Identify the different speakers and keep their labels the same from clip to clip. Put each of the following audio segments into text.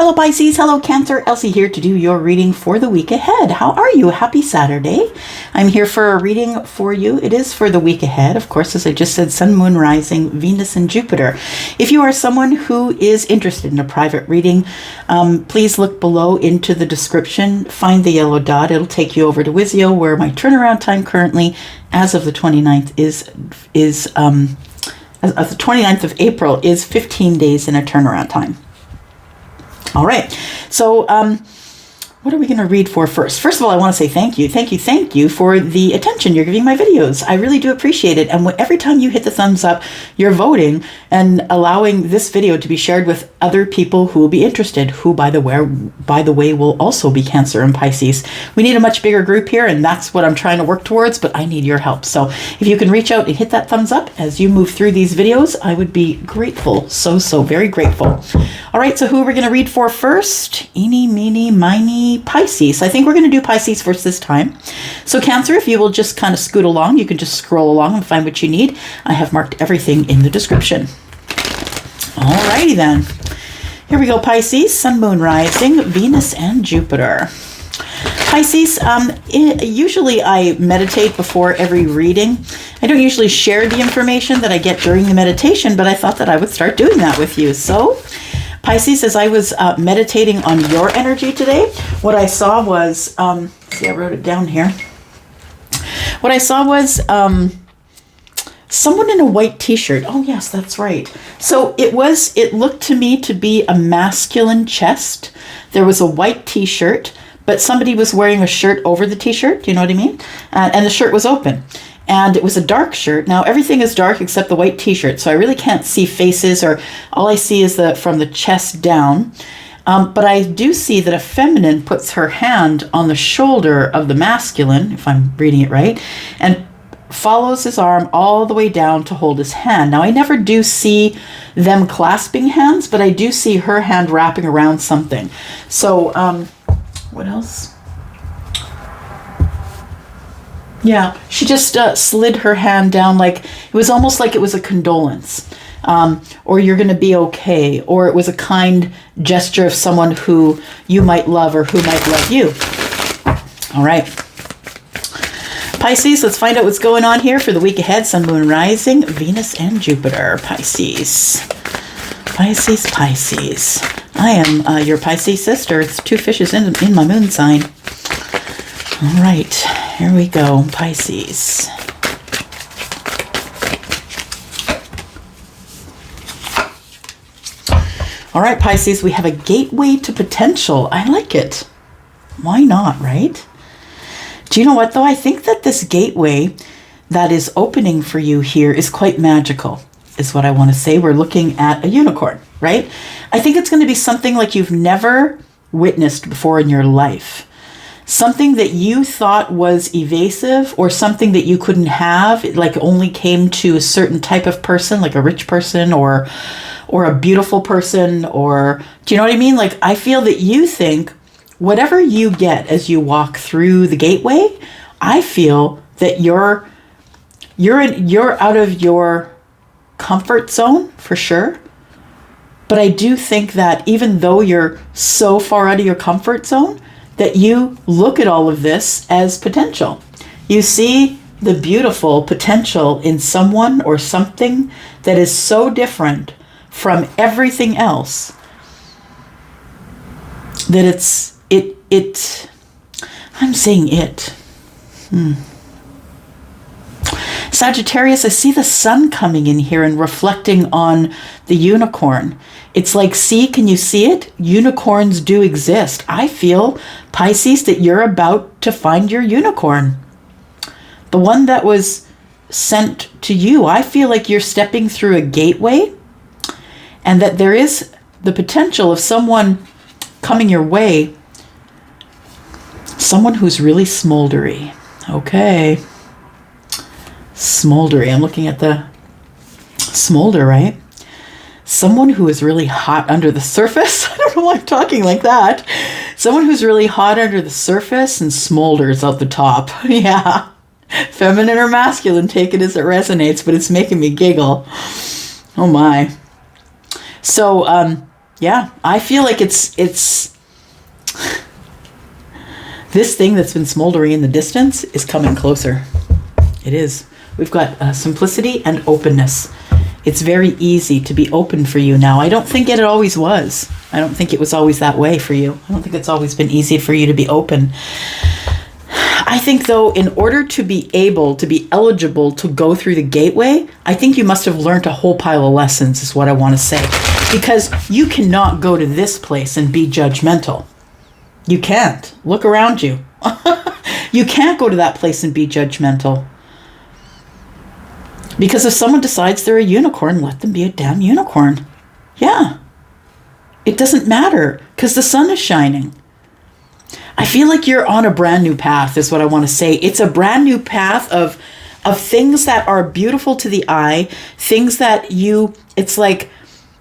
Speaker 1: Hello Pisces, hello Cancer, Elsie here to do your reading for the week ahead. How are you? Happy Saturday. I'm here for a reading for you. It is for the week ahead. Of course, as I just said, Sun, Moon, Rising, Venus, and Jupiter. If you are someone who is interested in a private reading, please look below into the description. Find the yellow dot. It'll take you over to Wizio, where my turnaround time currently, as of the 29th, as of the 29th of April, is 15 days in a turnaround time. All right, so what are we going to read for first? First of all, I want to say thank you for the attention you're giving my videos. I really do appreciate it. And every time you hit the thumbs up, you're voting and allowing this video to be shared with other people who will be interested, who, by the way, will also be Cancer and Pisces. We need a much bigger group here, and that's what I'm trying to work towards, but I need your help. So if you can reach out and hit that thumbs up as you move through these videos, I would be grateful. So very grateful. All right, so who are we going to read for first? Eeny, meeny, miny, Pisces. I think we're going to do Pisces first this time. So Cancer, if you will just kind of scoot along, you can just scroll along and find what you need. I have marked everything in the description. Alrighty then. Here we go, Pisces. Sun, Moon, Rising, Venus, and Jupiter. Pisces, usually I meditate before every reading. I don't usually share the information that I get during the meditation, but I thought that I would start doing that with you. So Pisces, as I was meditating on your energy today, what I saw was, see, I wrote it down here. What I saw was someone in a white t-shirt. Oh, yes, that's right. So it looked to me to be a masculine chest. There was a white t-shirt, but somebody was wearing a shirt over the t-shirt. Do you know what I mean? And the shirt was open. And it was a dark shirt. Now, everything is dark except the white t-shirt, so I really can't see faces, or all I see is from the chest down. But I do see that a feminine puts her hand on the shoulder of the masculine, if I'm reading it right, and follows his arm all the way down to hold his hand. Now, I never do see them clasping hands, but I do see her hand wrapping around something. So, what else? Yeah, she just slid her hand down, like it was almost like it was a condolence, or you're going to be okay, or it was a kind gesture of someone who you might love or who might love you. All right. Pisces, let's find out what's going on here for the week ahead. Sun, Moon, Rising, Venus, and Jupiter. Pisces. Pisces. I am your Pisces sister. It's two fishes in my moon sign. All right, here we go, Pisces. All right, Pisces, we have a gateway to potential. I like it. Why not, right? Do you know what, though? I think that this gateway that is opening for you here is quite magical, is what I want to say. We're looking at a unicorn, right? I think it's going to be something like you've never witnessed before in your life. Something that you thought was evasive, or something that you couldn't have, like only came to a certain type of person, like a rich person or a beautiful person, or do you know what I mean? Like, I feel that you think whatever you get as you walk through the gateway, I feel that you're out of your comfort zone for sure. But I do think that even though you're so far out of your comfort zone, that you look at all of this as potential. You see the beautiful potential in someone or something that is so different from everything else that I'm saying it. Sagittarius, I see the sun coming in here and reflecting on the unicorn. It's like, see, can you see it? Unicorns do exist. I feel, Pisces, that you're about to find your unicorn. The one that was sent to you. I feel like you're stepping through a gateway, and that there is the potential of someone coming your way. Someone who's really smoldery. Okay. Smoldery. I'm looking at the smolder, right? Someone who is really hot under the surface. I don't know why I'm talking like that. Someone who's really hot under the surface and smolders out the top. Yeah. Feminine or masculine, take it as it resonates, but it's making me giggle. Oh my. So Yeah, I feel like it's this thing that's been smoldering in the distance is coming closer. It is. We've got simplicity and openness. It's very easy to be open for you now. I don't think it always was. I don't think it was always that way for you. I don't think it's always been easy for you to be open. I think, though, in order to be able to be eligible to go through the gateway, I think you must have learned a whole pile of lessons, is what I want to say. Because you cannot go to this place and be judgmental. You can't. Look around you. You can't go to that place and be judgmental. Because if someone decides they're a unicorn, let them be a damn unicorn. Yeah. It doesn't matter because the sun is shining. I feel like you're on a brand new path is what I want to say. It's a brand new path of things that are beautiful to the eye, things that it's like,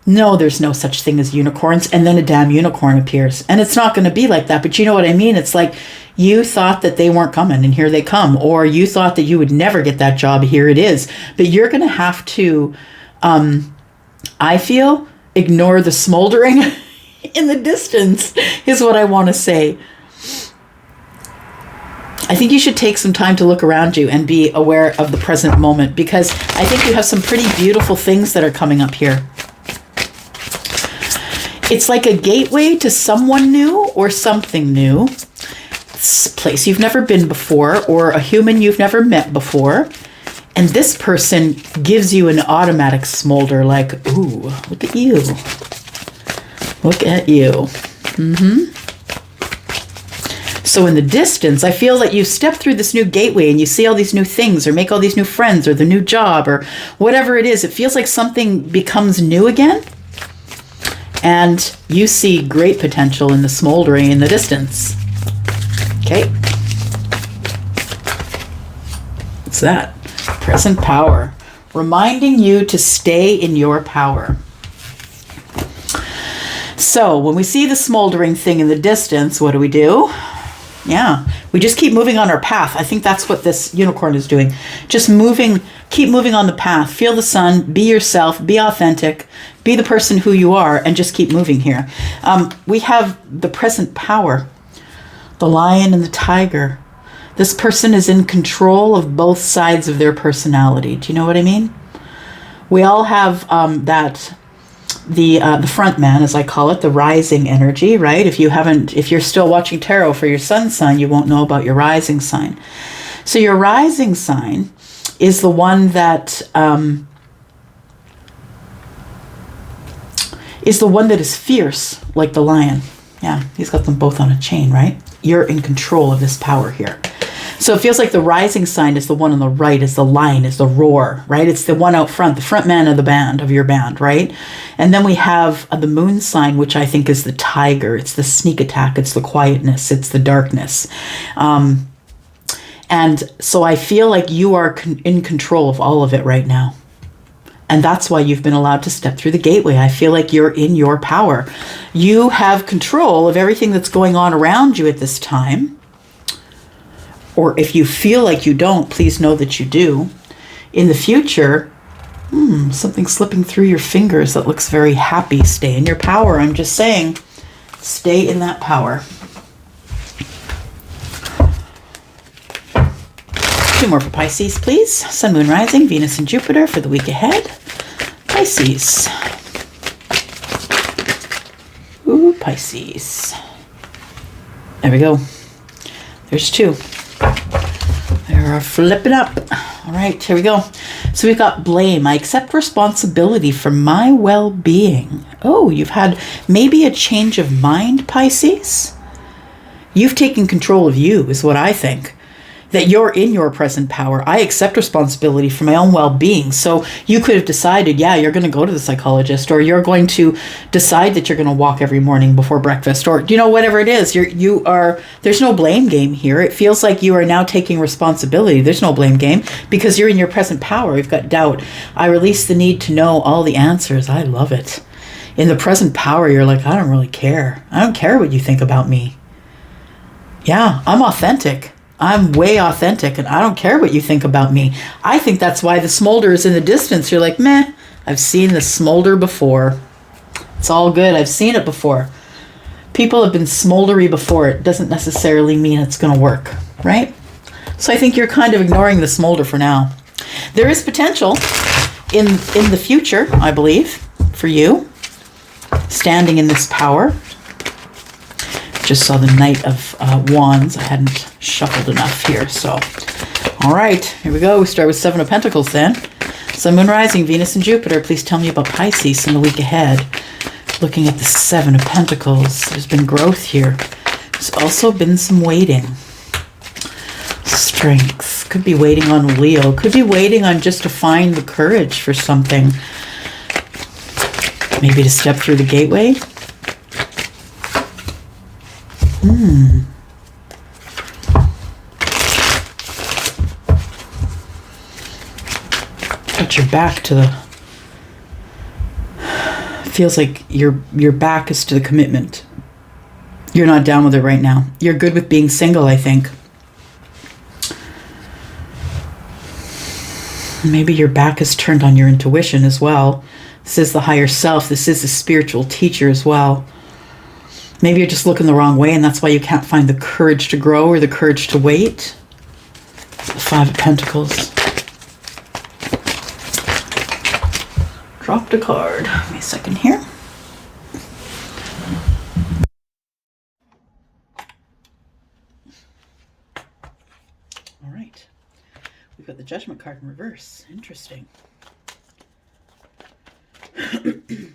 Speaker 1: no, there's no such thing as unicorns. And then a damn unicorn appears. And it's not going to be like that. But you know what I mean? It's like you thought that they weren't coming and here they come. Or you thought that you would never get that job. Here it is. But you're going to have to, I feel, ignore the smoldering in the distance is what I want to say. I think you should take some time to look around you and be aware of the present moment, because I think you have some pretty beautiful things that are coming up here. It's like a gateway to someone new or something new. It's a place you've never been before or a human you've never met before. And this person gives you an automatic smolder like, ooh, look at you. Look at you. Mm-hmm. So in the distance, I feel that you step through this new gateway and you see all these new things or make all these new friends or the new job or whatever it is. It feels like something becomes new again. And you see great potential in the smoldering in the distance. Okay. What's that? Present power. Reminding you to stay in your power. So when we see the smoldering thing in the distance, what do? Yeah, we just keep moving on our path. I think that's what this unicorn is doing. Just moving, keep moving on the path. Feel the sun, be yourself, be authentic, be the person who you are, and just keep moving here. We have the present power, the lion and the tiger. This person is in control of both sides of their personality. Do you know what I mean? We all have the front man, as I call it, the rising energy, right? If you're still watching tarot for your sun sign, you won't know about your rising sign. So your rising sign is the one that is fierce, like the lion. Yeah, he's got them both on a chain, right? You're in control of this power here. So it feels like the rising sign is the one on the right, is the lion, is the roar, right? It's the one out front, the front man of your band, right? And then we have the moon sign, which I think is the tiger. It's the sneak attack. It's the quietness. It's the darkness. And so I feel like you are in control of all of it right now. And that's why you've been allowed to step through the gateway. I feel like you're in your power. You have control of everything that's going on around you at this time. Or if you feel like you don't, please know that you do. In the future, something slipping through your fingers that looks very happy. Stay in your power. I'm just saying, stay in that power. 2 more for Pisces, please. Sun, Moon, Rising, Venus, and Jupiter for the week ahead. Pisces. Ooh, Pisces. There we go. There's 2. They're flipping up. All right, here we go. So we've got blame. I accept responsibility for my well-being. Oh, you've had maybe a change of mind, Pisces? You've taken control of you, is what I think. That you're in your present power. I accept responsibility for my own well-being. So you could have decided, yeah, you're going to go to the psychologist, or you're going to decide that you're going to walk every morning before breakfast, or whatever it is. There's no blame game here. It feels like you are now taking responsibility. There's no blame game because you're in your present power. You've got doubt. I release the need to know all the answers. I love it. In the present power, you're like, I don't really care. I don't care what you think about me. Yeah, I'm authentic. I'm way authentic, and I don't care what you think about me. I think that's why the smolder is in the distance. You're like, meh, I've seen the smolder before. It's all good. I've seen it before. People have been smoldery before. It doesn't necessarily mean it's going to work, right? So I think you're kind of ignoring the smolder for now. There is potential in the future, I believe, for you, standing in this power. Just saw the Knight of Wands. I hadn't shuffled enough here, so. All right, here we go. We start with Seven of Pentacles then. Sun, Moon, Rising, Venus, and Jupiter. Please tell me about Pisces in the week ahead. Looking at the Seven of Pentacles, there's been growth here. There's also been some waiting. Strength. Could be waiting on Leo. Could be waiting on just to find the courage for something. Maybe to step through the gateway. But your back to the... Feels like your back is to the commitment. You're not down with it right now. You're good with being single, I think. Maybe your back is turned on your intuition as well. This is the higher self. This is the spiritual teacher as well. Maybe you're just looking the wrong way and that's why you can't find the courage to grow or the courage to wait. The Five of Pentacles. Dropped a card. Give me a second here. All right. We've got the Judgment card in reverse. Interesting. The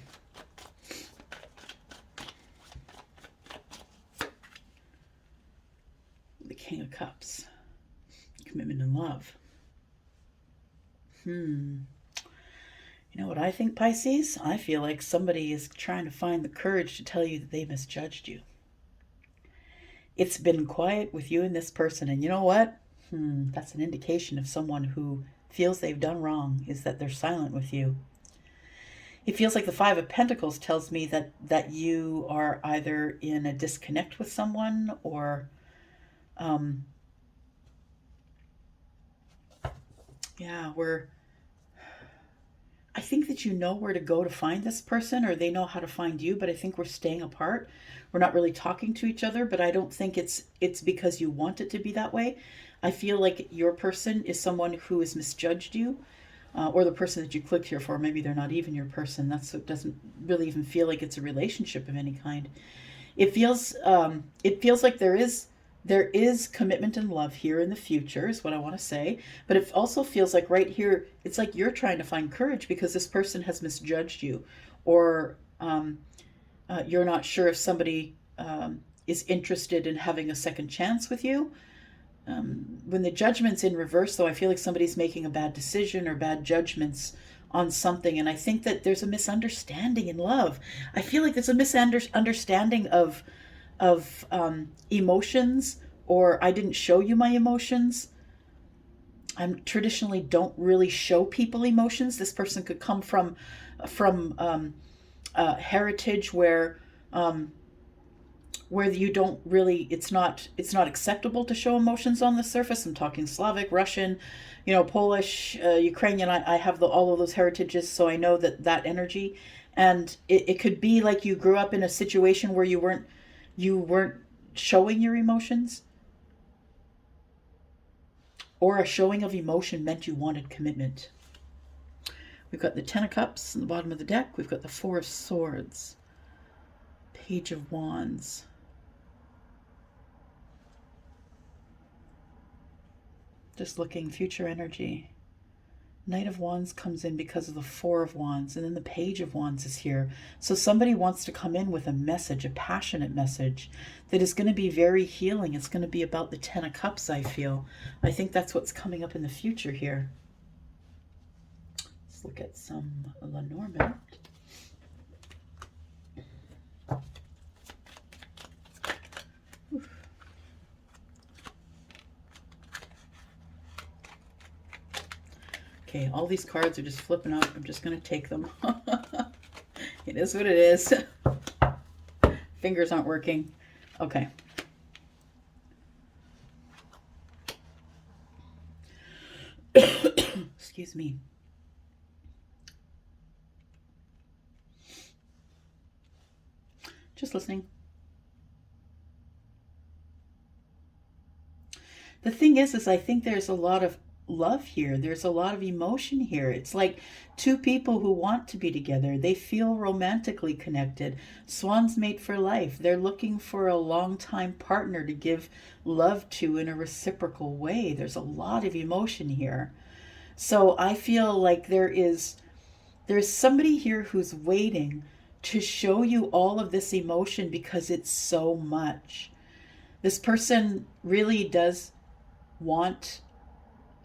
Speaker 1: King of Cups. Commitment and love. You know what I think, Pisces? I feel like somebody is trying to find the courage to tell you that they misjudged you. It's been quiet with you and this person, and you know what? That's an indication of someone who feels they've done wrong, is that they're silent with you. It feels like the Five of Pentacles tells me that you are either in a disconnect with someone or... I think that you know where to go to find this person, or they know how to find you, but I think we're staying apart. We're not really talking to each other, but I don't think it's because you want it to be that way. I feel like your person is someone who has misjudged you, or the person that you clicked here for. Maybe they're not even your person. It doesn't really even feel like it's a relationship of any kind. It feels like there is commitment and love here in the future, is what I want to say. But it also feels like right here, it's like you're trying to find courage because this person has misjudged you, or you're not sure if somebody is interested in having a second chance with you. When the Judgment's in reverse, though, I feel like somebody's making a bad decision or bad judgments on something. And I think that there's a misunderstanding in love. I feel like there's a misunderstanding of emotions, or I didn't show you my emotions. I traditionally don't really show people emotions. This person could come from heritage where you don't really, it's not acceptable to show emotions on the surface. I'm talking Slavic, Russian, Polish, Ukrainian. I have all of those heritages, so I know that energy. And it could be like you grew up in a situation where you weren't showing your emotions, or a showing of emotion meant you wanted commitment. We've got the Ten of Cups in the bottom of the deck. We've got the Four of Swords, Page of Wands, just looking future energy. Knight of Wands comes in because of the Four of Wands, and then the Page of Wands is here. So somebody wants to come in with a message, a passionate message that is going to be very healing. It's going to be about the Ten of Cups, I feel. I think that's what's coming up in the future here. Let's look at some Lenormand. Okay, all these cards are just flipping out. I'm just going to take them. It is what it is. Fingers aren't working. Okay. Excuse me. Just listening. The thing is I think there's a lot of love here. There's a lot of emotion here. It's like two people who want to be together. They feel romantically connected. Swans mate for life. They're looking for a long-time partner to give love to in a reciprocal way. There's a lot of emotion here. So I feel like there's somebody here who's waiting to show you all of this emotion because it's so much. This person really does want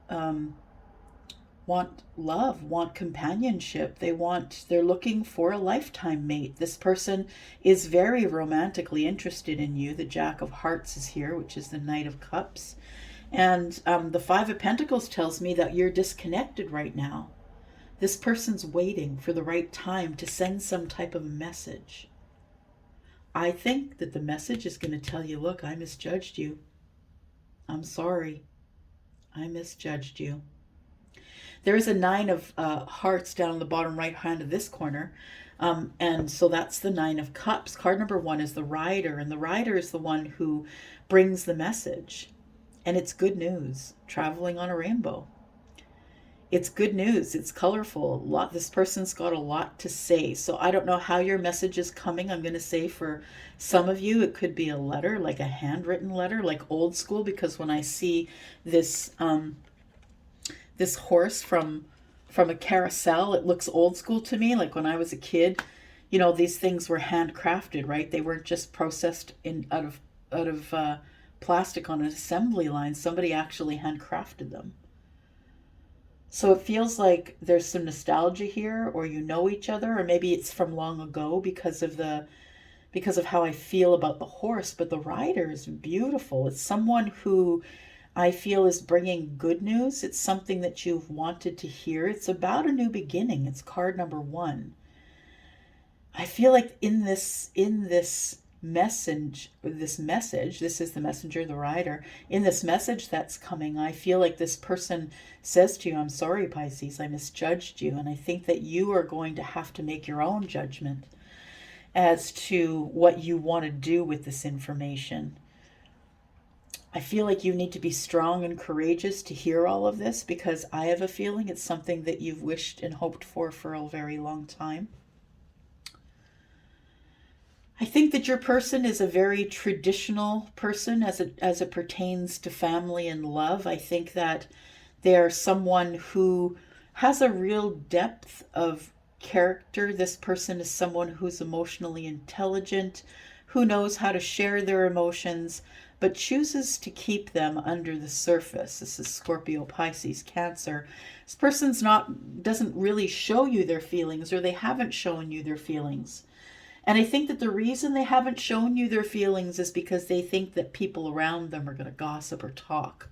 Speaker 1: um, want love, want companionship. They're looking for a lifetime mate. This person is very romantically interested in you. The Jack of Hearts is here, which is the Knight of Cups. And the Five of Pentacles tells me that you're disconnected right now. This person's waiting for the right time to send some type of message. I think that the message is going to tell you, look, I misjudged you. I'm sorry. I misjudged you. There is a Nine of Hearts down in the bottom right hand of this corner. And so that's the Nine of Cups. Card number 1 is the Rider. And the Rider is the one who brings the message. And it's good news. Traveling on a rainbow. It's good news. It's colorful. This person's got a lot to say. So I don't know how your message is coming. I'm going to say for some of you, it could be a letter, like a handwritten letter, like old school. Because when I see this this horse from a carousel, it looks old school to me. Like when I was a kid, these things were handcrafted, right? They weren't just processed out of plastic on an assembly line. Somebody actually handcrafted them. So it feels like there's some nostalgia here, or you know each other, or maybe it's from long ago because of how I feel about the horse. But the Rider is beautiful. It's someone who I feel is bringing good news. It's something that you've wanted to hear. It's about a new beginning. It's card number 1. I feel like in this message, this is the messenger, the Rider. In this message that's coming, I feel like this person says to you, I'm sorry, Pisces, I misjudged you. And I think that you are going to have to make your own judgment as to what you want to do with this information. I feel like you need to be strong and courageous to hear all of this, because I have a feeling it's something that you've wished and hoped for a very long time. I think that your person is a very traditional person as it pertains to family and love. I think that they are someone who has a real depth of character. This person is someone who's emotionally intelligent, who knows how to share their emotions, but chooses to keep them under the surface. This is Scorpio, Pisces, Cancer. This person's doesn't really show you their feelings, or they haven't shown you their feelings. And I think that the reason they haven't shown you their feelings is because they think that people around them are going to gossip or talk.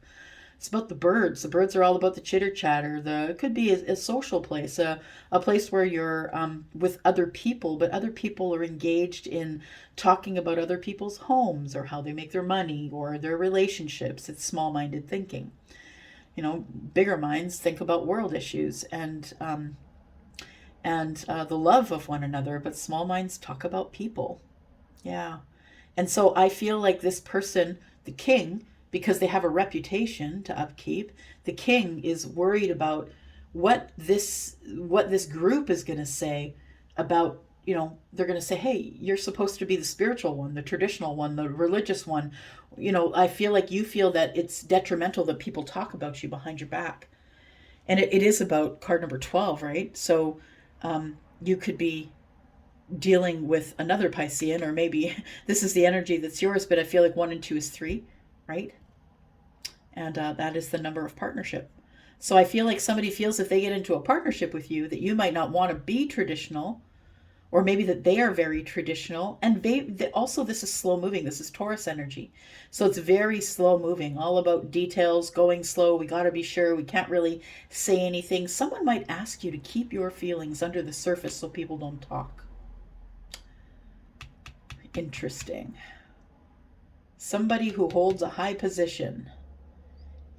Speaker 1: It's about the birds. The birds are all about the chitter chatter. It could be a social place, a place where you're with other people, but other people are engaged in talking about other people's homes or how they make their money or their relationships. It's small-minded thinking. Bigger minds think about world issues and the love of one another, but small minds talk about people. Yeah. And so I feel like this person, the king, because they have a reputation to upkeep, the king is worried about what this group is going to say about, they're going to say, hey, you're supposed to be the spiritual one, the traditional one, the religious one. I feel like you feel that it's detrimental that people talk about you behind your back. And it is about card number 12, right? So you could be dealing with another Piscean, or maybe this is the energy that's yours, but I feel like 1 and 2 is 3, right? And that is the number of partnership. So I feel like somebody feels if they get into a partnership with you that you might not want to be traditional, or maybe that they are very traditional. And also, this is slow moving. This is Taurus energy. So it's very slow moving, all about details, going slow. We got to be sure. We can't really say anything. Someone might ask you to keep your feelings under the surface so people don't talk. Interesting. Somebody who holds a high position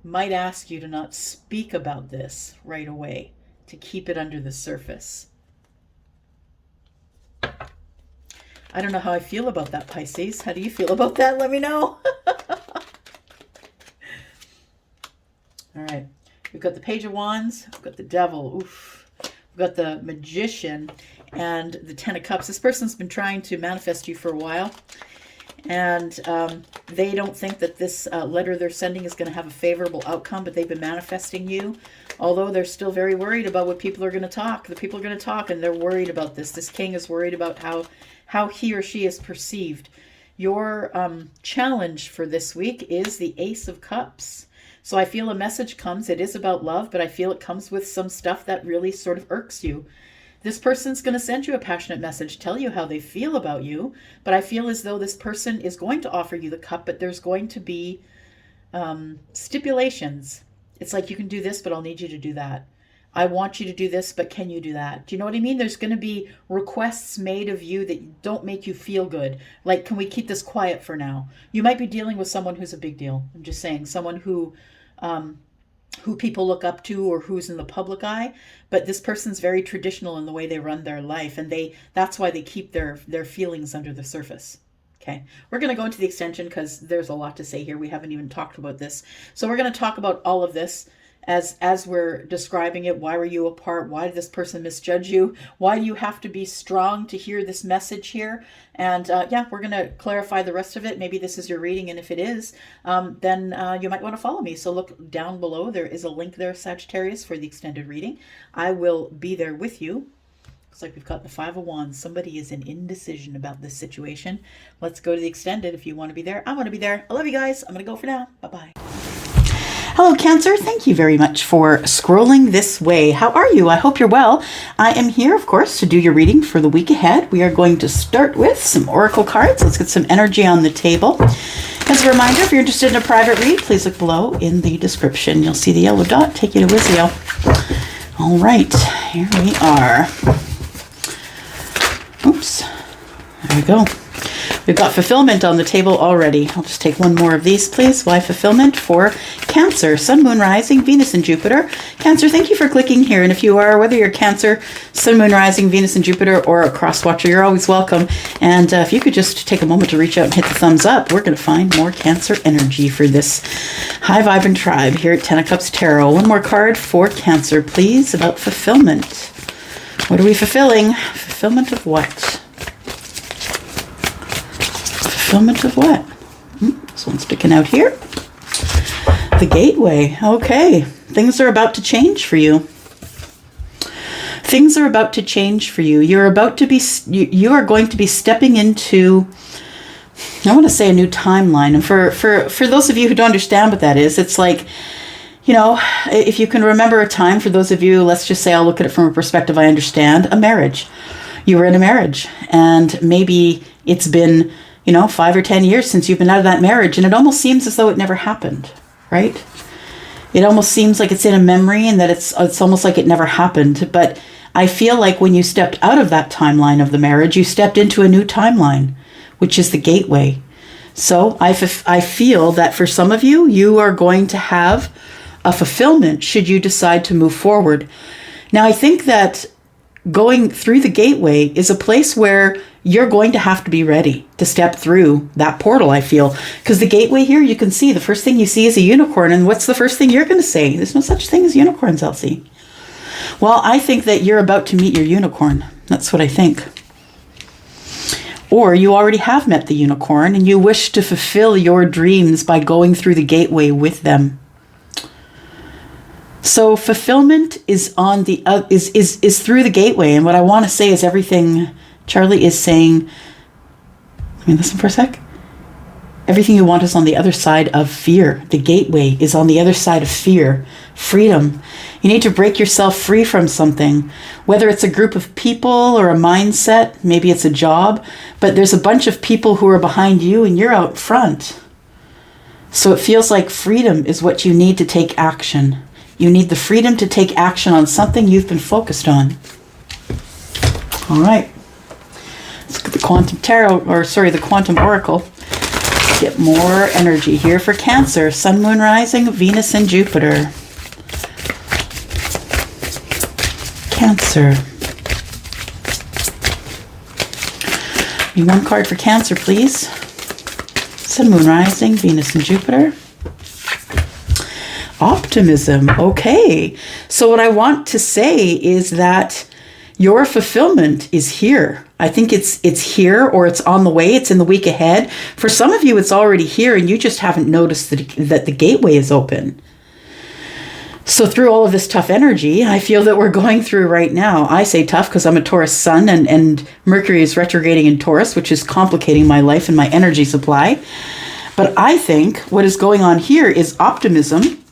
Speaker 1: might ask you to not speak about this right away, to keep it under the surface. I don't know how I feel about that, Pisces. How do you feel about that? Let me know. All right. We've got the Page of Wands. We've got the Devil. Oof. We've got the Magician and the Ten of Cups. This person's been trying to manifest you for a while. And they don't think that this letter they're sending is going to have a favorable outcome, but they've been manifesting you. Although they're still very worried about what people are going to talk. The people are going to talk, and they're worried about this. This king is worried about how he or she is perceived. Your challenge for this week is the Ace of Cups. So I feel a message comes. It is about love, but I feel it comes with some stuff that really sort of irks you. This person's going to send you a passionate message, tell you how they feel about you, but I feel as though this person is going to offer you the cup, but there's going to be stipulations. It's like, you can do this, but I'll need you to do that. I want you to do this, but can you do that? Do you know what I mean? There's going to be requests made of you that don't make you feel good. Like, can we keep this quiet for now? You might be dealing with someone who's a big deal. I'm just saying, someone who people look up to or who's in the public eye, but this person's very traditional in the way they run their life, and that's why they keep their feelings under the surface. Okay, we're going to go into the extension because there's a lot to say here. We haven't even talked about this. So we're going to talk about all of this as we're describing it. Why were you apart? Why did this person misjudge you? Why do you have to be strong to hear this message here? And yeah, we're going to clarify the rest of it. Maybe this is your reading, and if it is, then you might want to follow me. So look down below. There is a link there, Sagittarius, for the extended reading. I will be there with you. Looks like we've got the Five of Wands. Somebody is in indecision about this situation. Let's go to the extended. If you want to be there, I want to be there. I love you guys. I'm going to go for now. Bye-bye. Hello, Cancer. Thank you very much for scrolling this way. How are you? I hope you're well. I am here, of course, to do your reading for the week ahead. We are going to start with some oracle cards. Let's get some energy on the table. As a reminder, if you're interested in a private read, please look below in the description. You'll see the yellow dot. Take you to Wizio. All right, here we are. Oops. There we go. We've got fulfillment on the table already. I'll just take one more of these, please. Why fulfillment for Cancer, Sun, Moon, Rising, Venus, and Jupiter. Cancer, thank you for clicking here. And if you are, whether you're Cancer, Sun, Moon, Rising, Venus, and Jupiter, or a cross watcher, you're always welcome. And if you could just take a moment to reach out and hit the thumbs up, we're going to find more Cancer energy for this high vibrant tribe here at 10 of Cups Tarot. One more card for Cancer, please, about fulfillment. What are we fulfilling? Fulfillment of what? Fulfillment of what? This one's sticking out here. The Gateway. Okay. Things are about to change for you. Things are about to change for you. You are going to be stepping into, I want to say, a new timeline. And for those of you who don't understand what that is, it's like, you know, if you can remember a time, for those of you, let's just say, I'll look at it from a perspective I understand, a marriage. You were in a marriage, and maybe it's been, 5 or 10 years since you've been out of that marriage, and it almost seems as though it never happened, right? It almost seems like it's in a memory and that it's almost like it never happened. But I feel like when you stepped out of that timeline of the marriage, you stepped into a new timeline, which is the Gateway. So I feel that for some of you, you are going to have a fulfillment should you decide to move forward. Now, I think that going through the Gateway is a place where you're going to have to be ready to step through that portal, I feel. Because the Gateway here, you can see, the first thing you see is a unicorn. And what's the first thing you're going to say? There's no such thing as unicorns, Elsie. Well, I think that you're about to meet your unicorn. That's what I think. Or you already have met the unicorn and you wish to fulfill your dreams by going through the Gateway with them. So fulfillment is on the is through the Gateway, and what I want to say is everything Charlie is saying. Let me listen for a sec. Everything you want is on the other side of fear. The Gateway is on the other side of fear. Freedom. You need to break yourself free from something, whether it's a group of people or a mindset. Maybe it's a job, but there's a bunch of people who are behind you, and you're out front. So it feels like freedom is what you need to take action. You need the freedom to take action on something you've been focused on. All right. Let's get the Quantum Tarot, the Quantum Oracle. Get more energy here for Cancer. Sun, Moon, Rising, Venus, and Jupiter. Cancer. Give me one card for Cancer, please. Sun, Moon, Rising, Venus, and Jupiter. Optimism. Okay. So what I want to say is that your fulfillment is here. I think it's here, or it's on the way. It's in the week ahead. For some of you, it's already here and you just haven't noticed that the gateway is open. So through all of this tough energy, I feel that we're going through right now. I say tough because I'm a Taurus sun and Mercury is retrograding in Taurus, which is complicating my life and my energy supply. But I think what is going on here is optimism.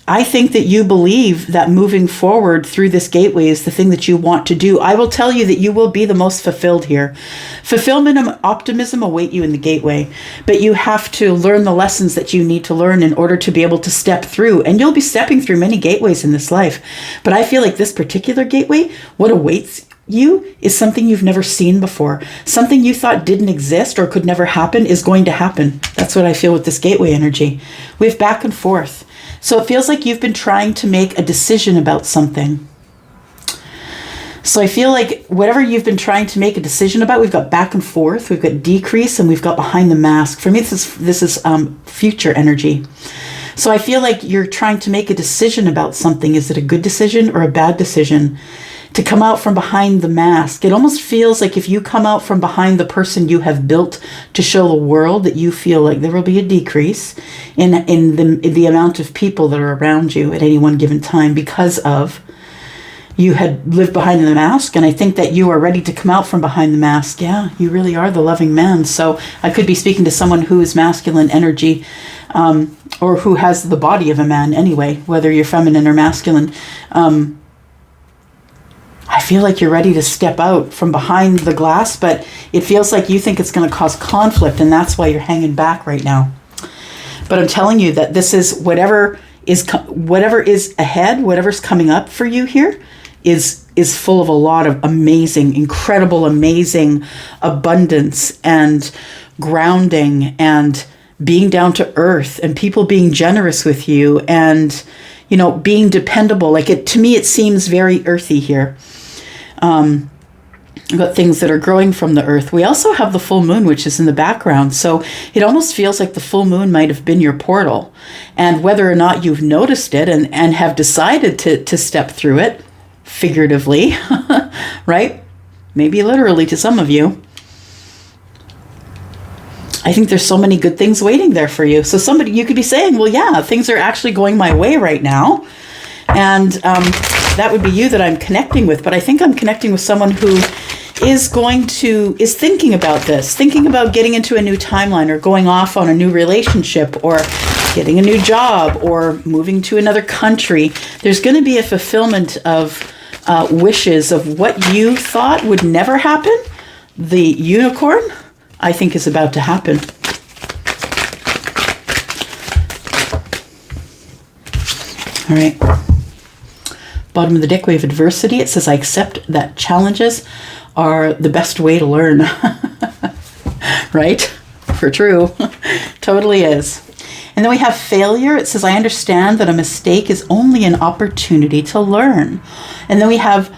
Speaker 1: I think that you believe that moving forward through this gateway is the thing that you want to do. I will tell you that you will be the most fulfilled here. Fulfillment and optimism await you in the gateway, but you have to learn the lessons that you need to learn in order to be able to step through. And you'll be stepping through many gateways in this life. But I feel like this particular gateway, what awaits you is something you've never seen before. Something you thought didn't exist or could never happen is going to happen. That's what I feel with this gateway energy. We have back and forth. So it feels like you've been trying to make a decision about something. So I feel like whatever you've been trying to make a decision about, we've got back and forth, we've got decrease, and we've got behind the mask. For me, this is future energy. So I feel like you're trying to make a decision about something. Is it a good decision or a bad decision? To come out from behind the mask. It almost feels like if you come out from behind the person you have built to show the world, that you feel like there will be a decrease in the amount of people that are around you at any one given time because of you had lived behind the mask. And I think that you are ready to come out from behind the mask. Yeah, you really are the loving man. So I could be speaking to someone who is masculine energy, or who has the body of a man anyway, whether you're feminine or masculine. I feel like you're ready to step out from behind the glass, but it feels like you think it's going to cause conflict, and that's why you're hanging back right now. But I'm telling you that this is whatever is ahead, whatever's coming up for you here is full of a lot of amazing, incredible, amazing abundance and grounding and being down to earth and people being generous with you and, you know, being dependable. Like to me, it seems very earthy here. Got things that are growing from the earth. We also have the full moon, which is in the background. So it almost feels like the full moon might have been your portal. And whether or not you've noticed it and have decided to step through it, figuratively, right? Maybe literally to some of you. I think there's so many good things waiting there for you. So you could be saying, well, yeah, things are actually going my way right now. And that would be you that I'm connecting with. But I think I'm connecting with someone who is thinking about this, thinking about getting into a new timeline or going off on a new relationship or getting a new job or moving to another country. There's going to be a fulfillment of wishes of what you thought would never happen. The unicorn, I think, is about to happen. All right. Bottom of the deck, we have adversity. It says, I accept that challenges are the best way to learn. Right? For true. Totally is. And then we have failure. It says, I understand that a mistake is only an opportunity to learn. And then we have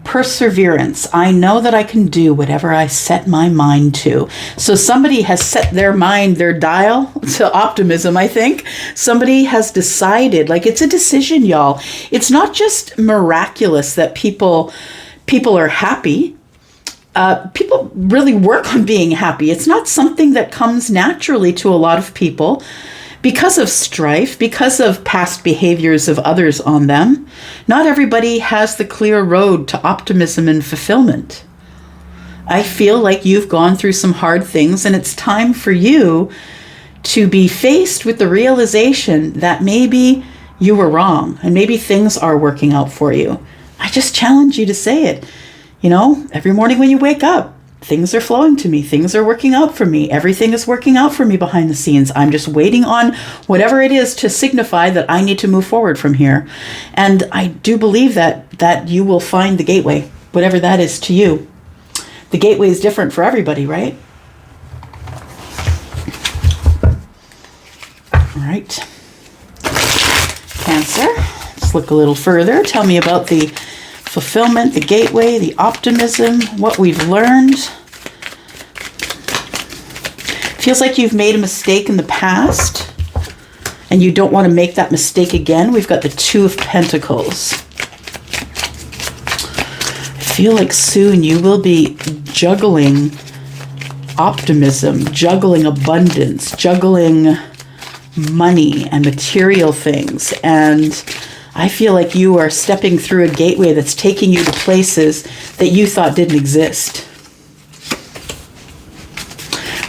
Speaker 1: perseverance. I know that I can do whatever I set my mind to. So somebody has set their mind, their dial to optimism, I think. Somebody has decided, like it's a decision, y'all. It's not just miraculous that people are happy. People really work on being happy. It's not something that comes naturally to a lot of people. Because of strife, because of past behaviors of others on them, not everybody has the clear road to optimism and fulfillment. I feel like you've gone through some hard things, and it's time for you to be faced with the realization that maybe you were wrong and maybe things are working out for you. I just challenge you to say it. You know, every morning when you wake up, things are flowing to me. Things are working out for me. Everything is working out for me behind the scenes. I'm just waiting on whatever it is to signify that I need to move forward from here. And I do believe that you will find the gateway, whatever that is to you. The gateway is different for everybody, right? All right. Cancer. Let's look a little further. Tell me about the fulfillment, the gateway, the optimism, what we've learned. Feels like you've made a mistake in the past and you don't want to make that mistake again. We've got the Two of Pentacles. I feel like soon you will be juggling optimism, juggling abundance, juggling money and material things. And I feel like you are stepping through a gateway that's taking you to places that you thought didn't exist.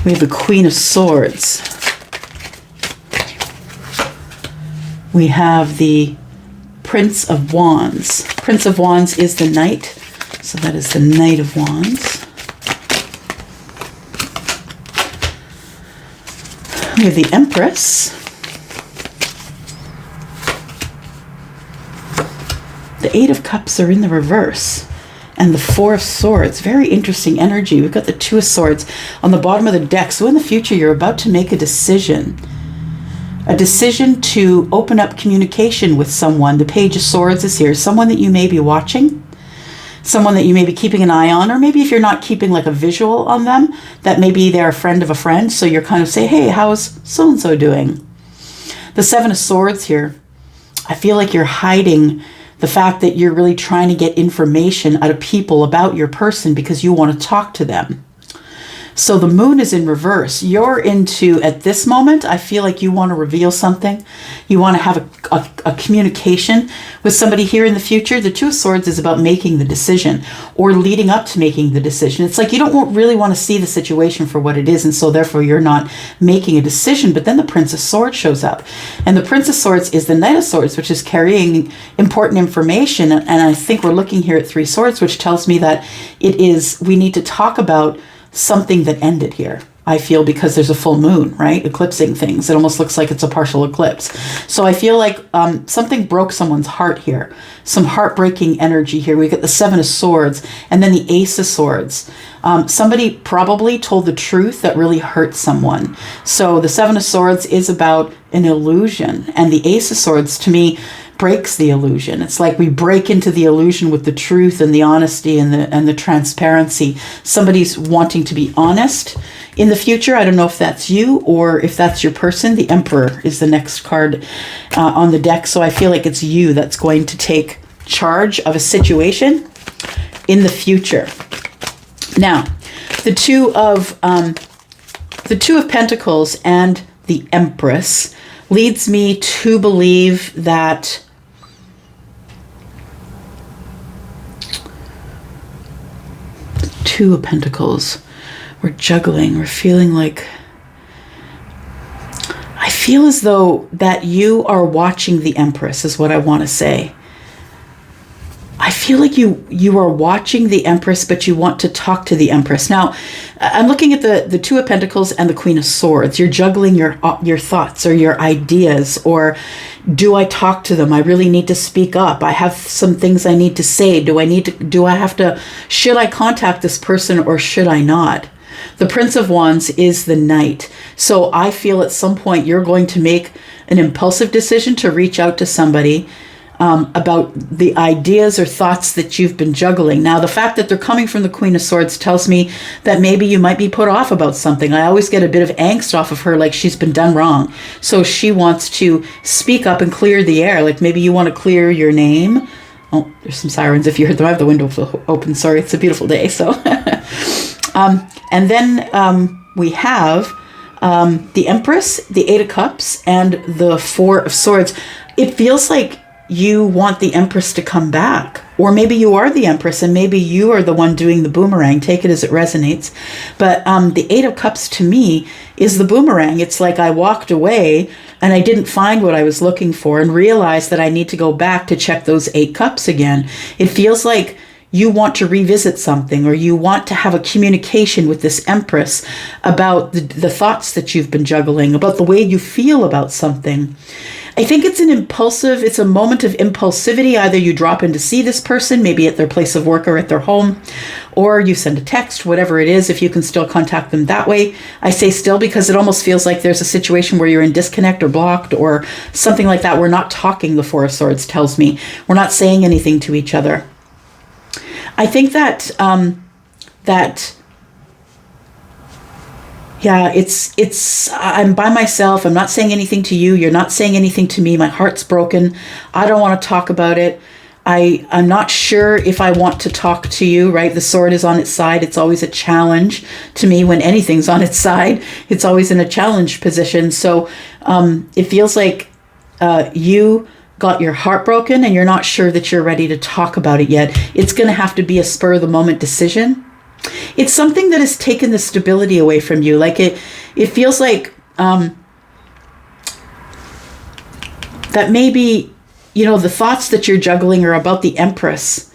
Speaker 1: We have the Queen of Swords. We have the Prince of Wands. Prince of Wands is the Knight. So that is the Knight of Wands. We have the Empress. The Eight of Cups are in the reverse. And the Four of Swords. Very interesting energy. We've got the Two of Swords on the bottom of the deck. So in the future, you're about to make a decision. A decision to open up communication with someone. The Page of Swords is here. Someone that you may be watching. Someone that you may be keeping an eye on. Or maybe if you're not keeping like a visual on them, that maybe they're a friend of a friend. So you're kind of say, hey, how's so-and-so doing? The Seven of Swords here. I feel like you're hiding the fact that you're really trying to get information out of people about your person because you want to talk to them. So the Moon is in reverse. You're into, at this moment, I feel like you want to reveal something. You want to have a communication with somebody here in the future. The Two of Swords is about making the decision or leading up to making the decision. It's like you don't really want to see the situation for what it is, and so therefore you're not making a decision. But then the Prince of Swords shows up. And the Prince of Swords is the Knight of Swords, which is carrying important information. And I think we're looking here at Three Swords, which tells me that we need to talk about something that ended here. I feel because there's a full moon, right? Eclipsing things. It almost looks like it's a partial eclipse. So I feel like something broke someone's heart here. Some heartbreaking energy here. We get the Seven of Swords and then the Ace of Swords. Somebody probably told the truth that really hurt someone. So the Seven of Swords is about an illusion. And the Ace of Swords, to me, breaks the illusion. It's like we break into the illusion with the truth and the honesty and the transparency. Somebody's wanting to be honest in the future. I don't know if that's you or if that's your person. The Emperor is the next card on the deck. So I feel like it's you that's going to take charge of a situation in the future. Now, the Two of Pentacles and the Empress leads me to believe that Two of Pentacles, we're juggling, we're feeling like, I feel as though that you are watching the Empress is what I want to say. I feel like you are watching the Empress, but you want to talk to the Empress. Now, I'm looking at the Two of Pentacles and the Queen of Swords. You're juggling your thoughts or your ideas, or do I talk to them? I really need to speak up. I have some things I need to say. Should I contact this person or should I not? The Prince of Wands is the Knight. So I feel at some point you're going to make an impulsive decision to reach out to somebody about the ideas or thoughts that you've been juggling. Now, the fact that they're coming from the Queen of Swords tells me that maybe you might be put off about something. I always get a bit of angst off of her, like she's been done wrong. So she wants to speak up and clear the air. Like maybe you want to clear your name. Oh, there's some sirens if you heard them. I have the window open. Sorry, it's a beautiful day. So, and then we have the Empress, the Eight of Cups, and the Four of Swords. It feels like you want the Empress to come back. Or maybe you are the Empress and maybe you are the one doing the boomerang. Take it as it resonates. But the Eight of Cups to me is the boomerang. It's like I walked away and I didn't find what I was looking for and realized that I need to go back to check those 8 cups again. It feels like you want to revisit something, or you want to have a communication with this Empress about the thoughts that you've been juggling, about the way you feel about something. I think it's a moment of impulsivity. Either you drop in to see this person, maybe at their place of work or at their home, or you send a text, whatever it is, if you can still contact them that way. I say still because it almost feels like there's a situation where you're in disconnect or blocked or something like that. We're not talking, the Four of Swords tells me. We're not saying anything to each other. I think that yeah, I'm by myself. I'm not saying anything to you. You're not saying anything to me. My heart's broken. I don't want to talk about it. I'm not sure if I want to talk to you, right? The sword is on its side. It's always a challenge to me when anything's on its side. It's always in a challenge position. So it feels like you got your heart broken and you're not sure that you're ready to talk about it yet. It's going to have to be a spur of the moment decision. It's something that has taken the stability away from you. Like it feels like that maybe, the thoughts that you're juggling are about the Empress.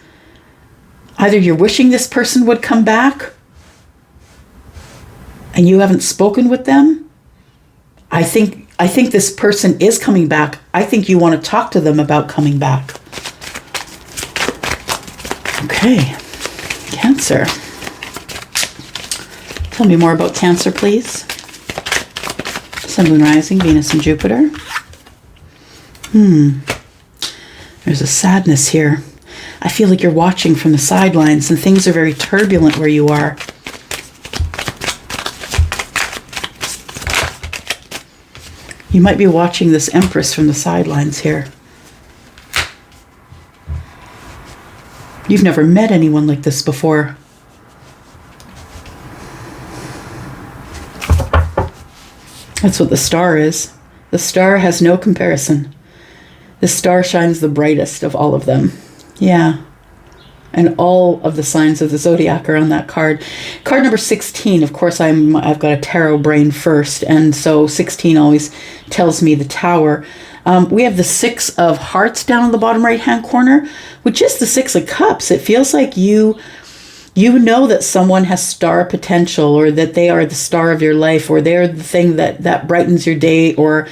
Speaker 1: Either you're wishing this person would come back and you haven't spoken with them. I think this person is coming back. I think you want to talk to them about coming back. Okay, Cancer. Tell me more about Cancer, please. Sun, Moon, Rising, Venus, and Jupiter. There's a sadness here. I feel like you're watching from the sidelines and things are very turbulent where you are. You might be watching this Empress from the sidelines here. You've never met anyone like this before. That's what the star is. The star has no comparison. The star shines the brightest of all of them. Yeah. And all of the signs of the zodiac are on that card. Card number 16, of course, I've got a tarot brain first, and so 16 always tells me the Tower. We have the 6 of Hearts down in the bottom right-hand corner, which is the 6 of Cups. It feels like you know that someone has star potential, or that they are the star of your life, or they're the thing that brightens your day or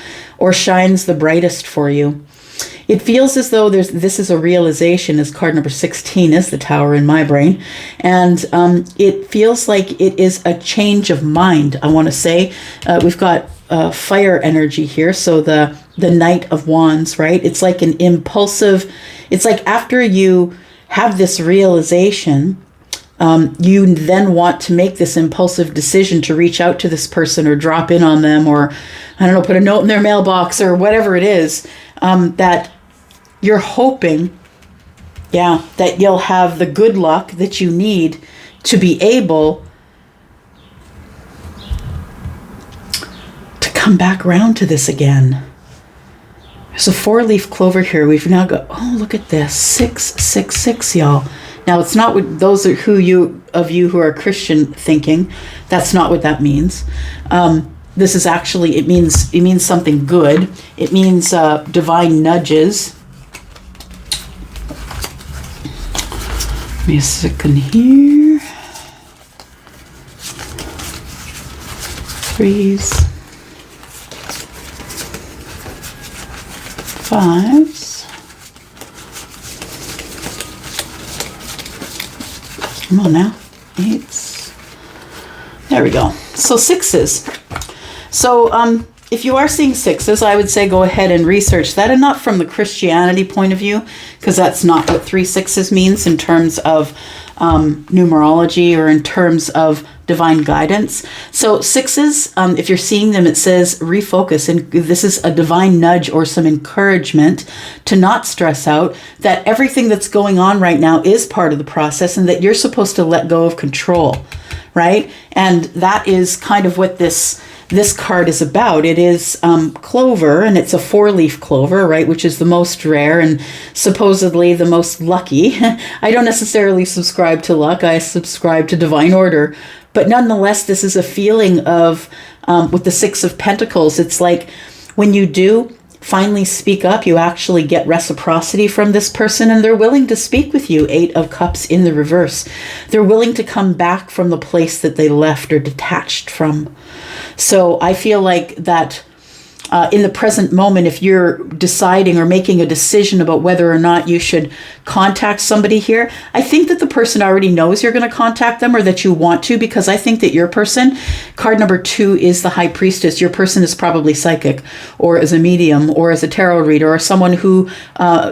Speaker 1: shines the brightest for you. It feels as though this is a realization, as card number 16 is the Tower in my brain. And it feels like it is a change of mind, I want to say. We've got fire energy here, so the Knight of Wands, right? It's like an impulsive, it's like after you have this realization, you then want to make this impulsive decision to reach out to this person or drop in on them, or, I don't know, put a note in their mailbox or whatever it is, that you're hoping, that you'll have the good luck that you need to be able to come back around to this again. There's a 4-leaf clover here. We've now got, oh, look at this, 666, y'all. Now, it's not what those are of you who are Christian thinking. That's not what that means. This is actually, it means something good. It means divine nudges. Give me a second here. 3s, 5s. Come on now. 8s. There we go. So 6s. So if you are seeing 6s, I would say go ahead and research that, and not from the Christianity point of view, because that's not what 3 6s means in terms of numerology or in terms of divine guidance. So 6s, if you're seeing them, it says refocus, and this is a divine nudge or some encouragement to not stress out, that everything that's going on right now is part of the process, and that you're supposed to let go of control, right? And that is kind of what this card is about. It is clover, and it's a 4-leaf clover, right, which is the most rare and supposedly the most lucky. I don't necessarily subscribe to luck. I subscribe to divine order. But nonetheless, this is a feeling of, with the 6 of Pentacles, it's like when you do finally speak up, you actually get reciprocity from this person, and they're willing to speak with you. 8 of Cups in the reverse. They're willing to come back from the place that they left or detached from. So I feel like that in the present moment, if you're deciding or making a decision about whether or not you should contact somebody here, I think that the person already knows you're going to contact them, or that you want to, because I think that your person, card number 2 is the High Priestess. Your person is probably psychic, or as a medium, or as a tarot reader, or someone who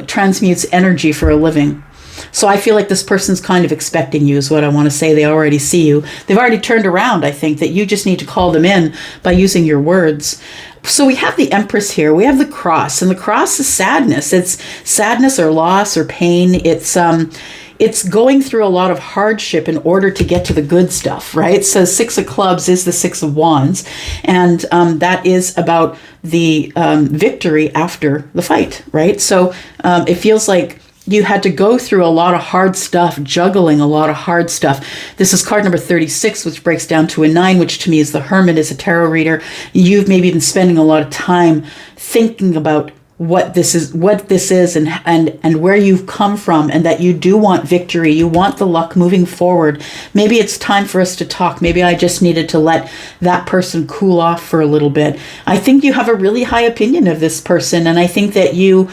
Speaker 1: transmutes energy for a living. So I feel like this person's kind of expecting you is what I want to say. They already see you. They've already turned around. I think that you just need to call them in by using your words. So we have the Empress here. We have the Cross, and the Cross is sadness. It's sadness or loss or pain. It's going through a lot of hardship in order to get to the good stuff, right? So Six of Clubs is the Six of Wands, and that is about the victory after the fight, right? So it feels like you had to go through a lot of hard stuff, juggling a lot of hard stuff. This is card number 36, which breaks down to a 9, which to me is the Hermit, is a tarot reader. You've maybe been spending a lot of time thinking about what this is and where you've come from, and that you do want victory. You want the luck moving forward. Maybe it's time for us to talk. Maybe I just needed to let that person cool off for a little bit. I think you have a really high opinion of this person, and I think that you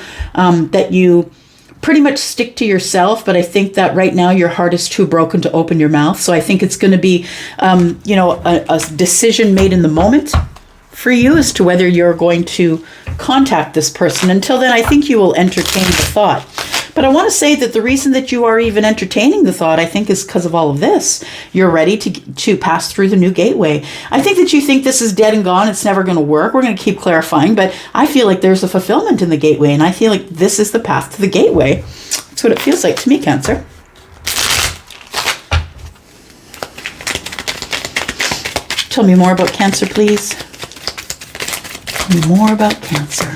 Speaker 1: pretty much stick to yourself, but I think that right now your heart is too broken to open your mouth. So I think it's going to be a decision made in the moment for you as to whether you're going to contact this person. Until then, I think you will entertain the thought. But I want to say that the reason that you are even entertaining the thought, I think, is because of all of this. You're ready to pass through the new gateway. I think that you think this is dead and gone. It's never going to work. We're going to keep clarifying. But I feel like there's a fulfillment in the gateway. And I feel like this is the path to the gateway. That's what it feels like to me, Cancer. Tell me more about Cancer, please. Tell me more about Cancer.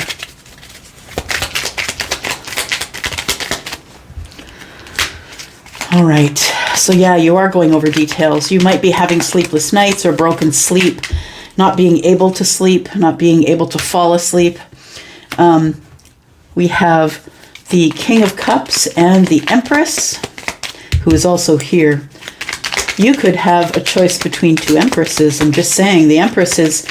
Speaker 1: All right. So yeah, you are going over details. You might be having sleepless nights or broken sleep, not being able to sleep, not being able to fall asleep. We have the King of Cups and the Empress, who is also here. You could have a choice between two Empresses. I'm just saying, the Empress is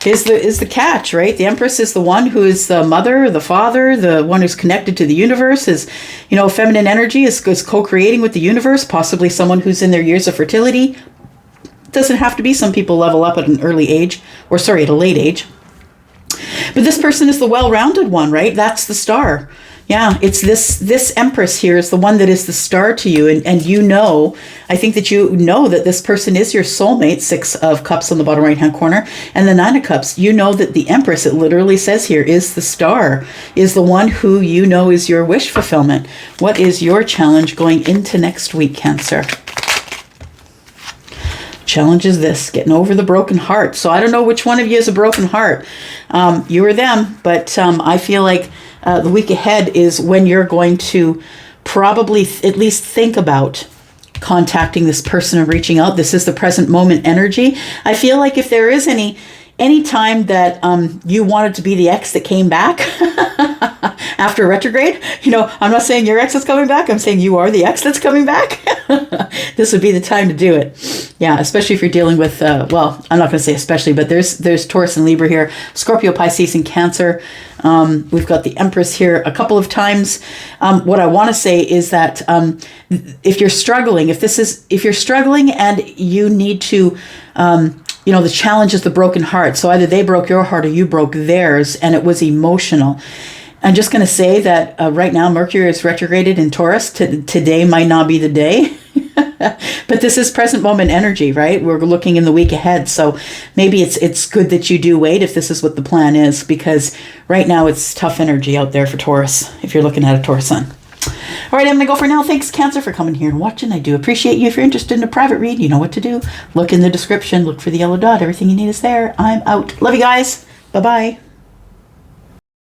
Speaker 1: the catch, right? The Empress is the one who is the mother, the father, the one who's connected to the universe, is, feminine energy, is co-creating with the universe, possibly someone who's in their years of fertility. It doesn't have to be. Some people level up at an early age, at a late age. But this person is the well-rounded one, right? That's the star. Yeah, it's this Empress here is the one that is the star to you. And I think that you know that this person is your soulmate. Six of Cups on the bottom right-hand corner. And the Nine of Cups, you know that the Empress, it literally says here, is the star, is the one who you know is your wish fulfillment. What is your challenge going into next week, Cancer? Challenge is this, getting over the broken heart. So I don't know which one of you has a broken heart. You or them, but I feel like the week ahead is when you're going to probably at least think about contacting this person and reaching out. This is the present moment energy. I feel like if there is any time that you wanted to be the ex that came back after retrograde, I'm not saying your ex is coming back. I'm saying you are the ex that's coming back. This would be the time to do it. Yeah, especially if you're dealing with, I'm not going to say especially, but there's Taurus and Libra here, Scorpio, Pisces, and Cancer. We've got the Empress here a couple of times. What I want to say is that if you're struggling, if you're struggling and you need to, the challenge is the broken heart. So either they broke your heart or you broke theirs, and it was emotional. I'm just going to say that right now Mercury is retrograded in Taurus. Today might not be the day. But this is present moment energy, right? We're looking in the week ahead. So maybe it's good that you do wait if this is what the plan is, because right now it's tough energy out there for Taurus if you're looking at a Taurus sun. All right, I'm going to go for now. Thanks, Cancer, for coming here and watching. I do appreciate you. If you're interested in a private read, you know what to do. Look in the description. Look for the yellow dot. Everything you need is there. I'm out. Love you guys. Bye-bye.